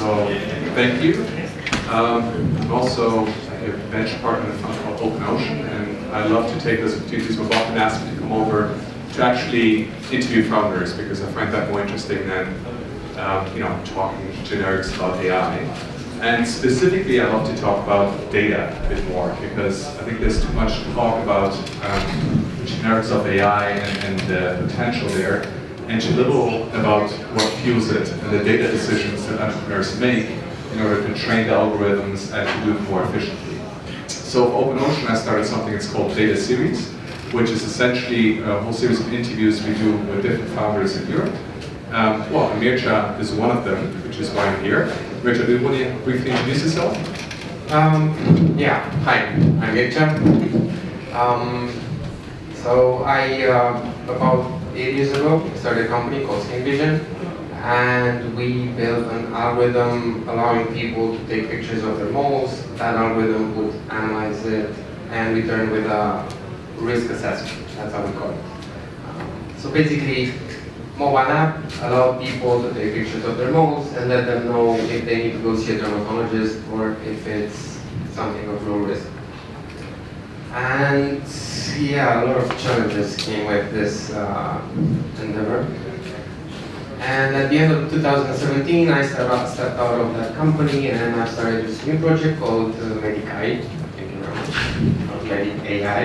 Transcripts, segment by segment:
So thank you. I'm also a bench partner in a fund called Open Ocean, and I love to take this opportunity. So Bob asked me to come over to actually interview founders because I find that more interesting than talking generics about AI. And specifically, I love to talk about data a bit more because I think there's too much talk about the generics of AI and the potential there, and too little about what fuels it and the data decisions that entrepreneurs make in order to train the algorithms and to do it more efficiently. So for Open Ocean, I started something that's called Data Series, which is essentially a whole series of interviews we do with different founders in Europe. Mircea is one of them, which is why I'm here. Mircea, do you want to briefly introduce yourself? Yeah, hi, I'm Mircea. So about 8 years ago, started a company called Vision, and we built an algorithm allowing people to take pictures of their moles. That algorithm would analyze it and return with a risk assessment. That's how we call it. So basically, mobile app allow people to take pictures of their moles and let them know if they need to go see a dermatologist or if it's something of low risk. And yeah, a lot of challenges came with this endeavor. And at the end of 2017, I stepped out of that company and I started this new project called Medicai. Thank you very much. Not Medicai.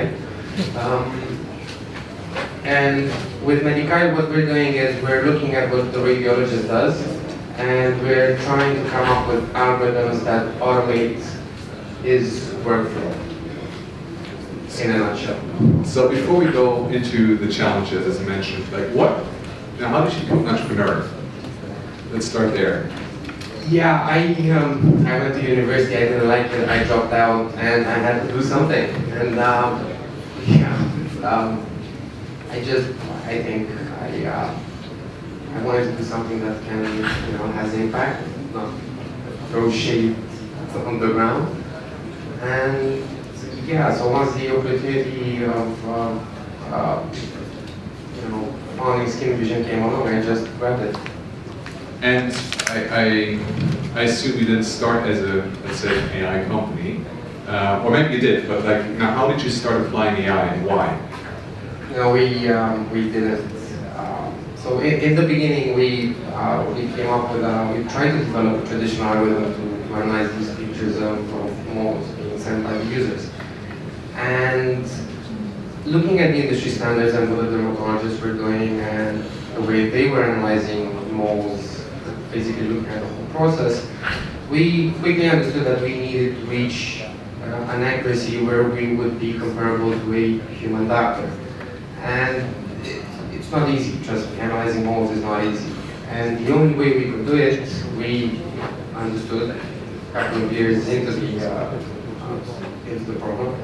And with Medicai, what we're doing is we're looking at what the radiologist does, and we're trying to come up with algorithms that automate his workflow, in a nutshell. So before we go into the challenges, as I mentioned, how did you become an entrepreneur? Let's start there. Yeah, I went to university, I didn't like it, I dropped out, and I had to do something. And I wanted to do something that can, has impact, not throw shade on the ground. And yeah, so once the opportunity of founding Vision came along, I just grabbed it. And I assume you didn't start as a, let's say, an AI company, or maybe you did, but how did you start applying AI and why? We didn't. So in the beginning, we came up with, we tried to develop a traditional algorithm to analyze these pictures of moles being sent by the users. And looking at the industry standards and what the dermatologists were doing and the way they were analyzing moles, basically looking at the whole process, we quickly understood that we needed to reach an accuracy where we would be comparable to a human doctor. And it's not easy, trust me, analyzing moles is not easy. And the only way we could do it, we understood a couple of years into the problem,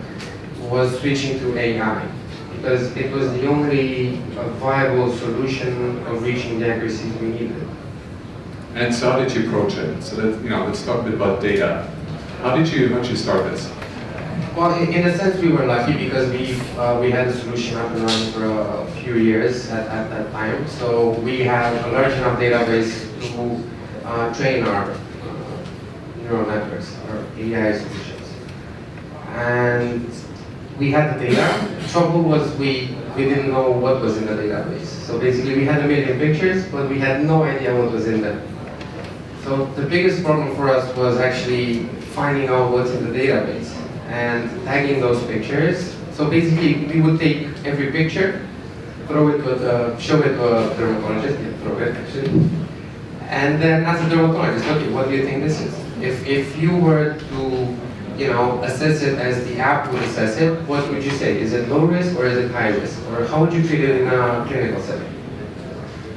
was switching to AI. Because it was the only viable solution of reaching the accuracies we needed. And so how did you approach it? So let's talk a bit about data. How did you start this? Well, in a sense, we were lucky because we had the solution up and running for a few years at that time. So we had a large enough database to train our neural networks, our AI solutions. And we had the data. The trouble was we didn't know what was in the database. So basically, we had 1 million pictures, but we had no idea what was in them. So the biggest problem for us was actually finding out what's in the database and tagging those pictures. So basically, we would take every picture, show it to a dermatologist, throw it actually, and then ask the dermatologist, okay, what do you think this is? If you were to, assess it as the app would assess it, what would you say? Is it low risk or is it high risk? Or how would you treat it in a clinical setting?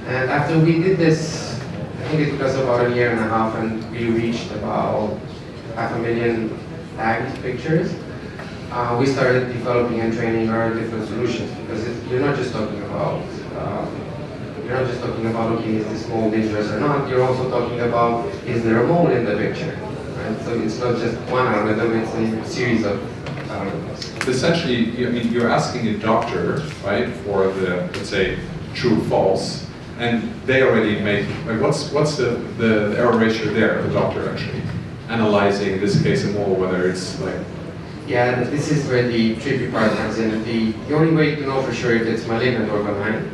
And after we did this, I think it took us about 1.5 years, and we reached about 500,000 tagged pictures. We started developing and training our different solutions because you're not just talking about okay, is this mole dangerous or not? You're also talking about, is there a mole in the picture? Right? So it's not just one algorithm; it's a series of algorithms. Essentially, you're asking a doctor, right, for the, let's say, true false, And they already make, like, what's the error ratio there, the doctor actually analyzing, in this case, a mole, whether it's like... Yeah, this is where the tricky part comes in. The only way to know for sure if it's malignant or benign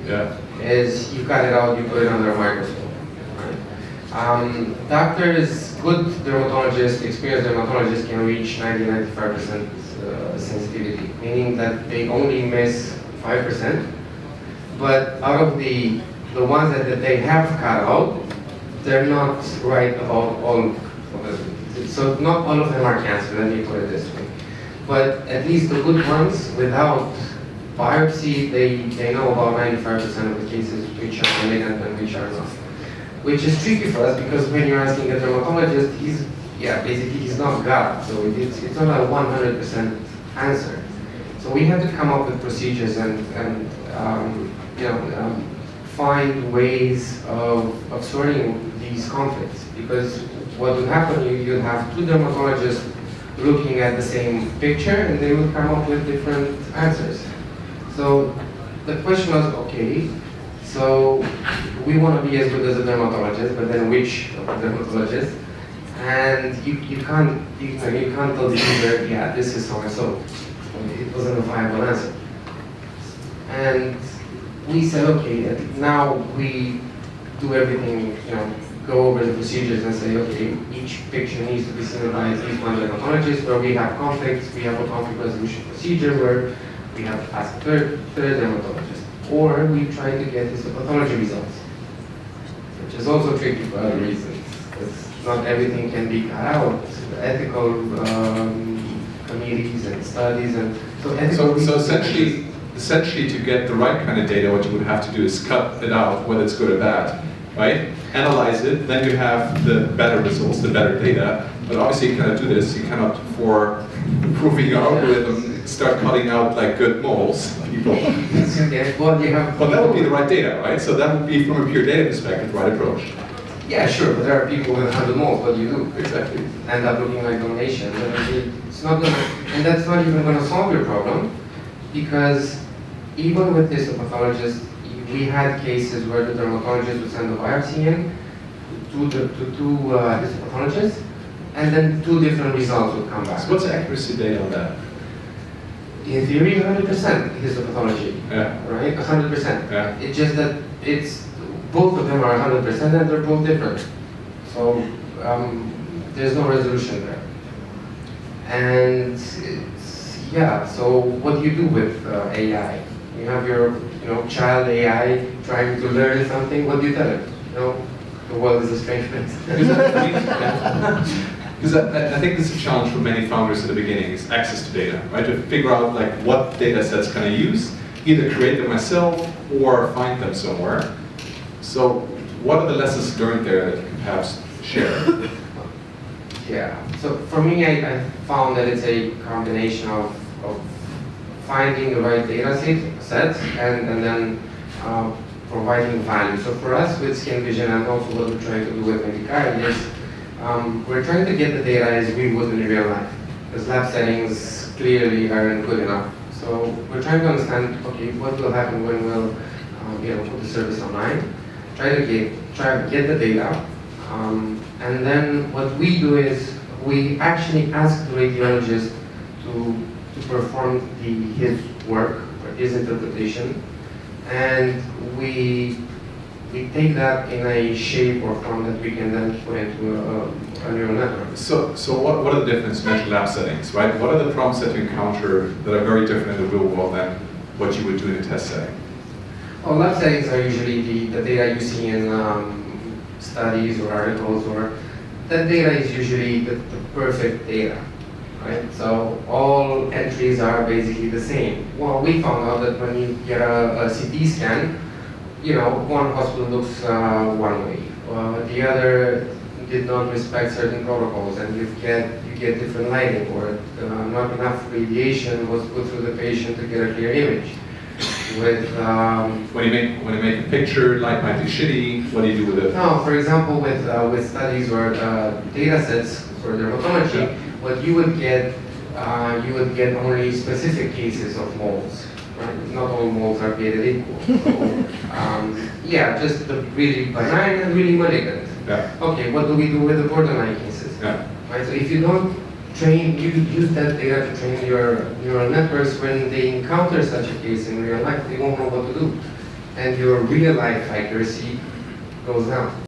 is you cut it out, you put it under a microscope. Right? Doctors, good dermatologists, experienced dermatologists can reach 90-95% sensitivity, meaning that they only miss 5%. But out of the ones that they have cut out, they're not right about all of them. So not all of them are cancer, let me put it this way. But at least the good ones, without biopsy, they know about 95% of the cases which are malignant and which are not. Which is tricky for us because when you're asking a dermatologist, basically he's not God, so it's not a 100% answer. So we had to come up with procedures and find ways of sorting these conflicts, because what would happen, you'd have two dermatologists looking at the same picture and they would come up with different answers. So the question was, okay, so we want to be as good as a dermatologist, but then which of the dermatologists? And you can't tell the user, yeah, this is so and so. It wasn't a viable answer. And we said, okay, now we do everything, go over the procedures and say, okay, each picture needs to be seen by at least one dermatologist. Where we have conflicts, we have a conflict resolution procedure where we have to ask a third dermatologist. Or we try to get histopathology results, which is also tricky for other reasons, because not everything can be cut out. Ethical committees and studies, and so essentially to get the right kind of data, what you would have to do is cut it out, whether it's good or bad, right? Analyze it, then you have the better results, the better data. But obviously you cannot do this. You cannot, for improving your algorithm, start cutting out like good moles, people. But that would be the right data, right? So that would be, from a pure data perspective, the right approach. Yeah, sure, but there are people with 100 moles. What do you do? Exactly. End up looking like donations. It's not gonna, and that's not even going to solve your problem, because even with histopathologists, we had cases where the dermatologist would send the biopsy in to two histopathologists, and then two different results would come back. So what's the accuracy date on that? In theory, 100% histopathology. Yeah. Right? 100%. Yeah. It's just that both of them are 100% and they're both different. So there's no resolution there. And so what do you do with AI? You have your child AI trying to learn something, what do you tell it? The world is a strange place. Because I think this is a challenge for many founders at the beginning, is access to data, right? To figure out like what data sets can I use, either create them myself or find them somewhere. So what are the lessons learned there that you can perhaps share? Yeah, so for me, I found that it's a combination of finding the right data sets and then providing value. So for us with Skin Vision, and also what we're trying to do with Medicai is we're trying to get the data as we would in real life, because lab settings clearly aren't good enough. So we're trying to understand, okay, what will happen when we'll put the service online, try to get the data, and then what we do is we actually ask the radiologist to perform his work or his interpretation, and we take that in a shape or form that we can then put into a neural network. So what are the different mental lab settings, right? What are the problems that you encounter that are very different in the real world than what you would do in a test setting? Well, lab settings are usually the data you see in studies or articles, or that data is usually the perfect data, right? So all entries are basically the same. Well, we found out that when you get a CT scan, one hospital looks one way, the other did not respect certain protocols, and you get different lighting, or not enough radiation was put through the patient to get a clear image. With when you make a picture, light might be shitty. What do you do with it? No, for example, with studies or data sets for dermatology, what you would get only specific cases of moles, right? Not all moles are created equal. So, yeah, just the really benign and really malignant. Yeah. Okay, what do we do with the borderline cases? Yeah. Right, so if you don't train, you use that data to train your neural networks, when they encounter such a case in real life, they won't know what to do. And your real life accuracy goes down.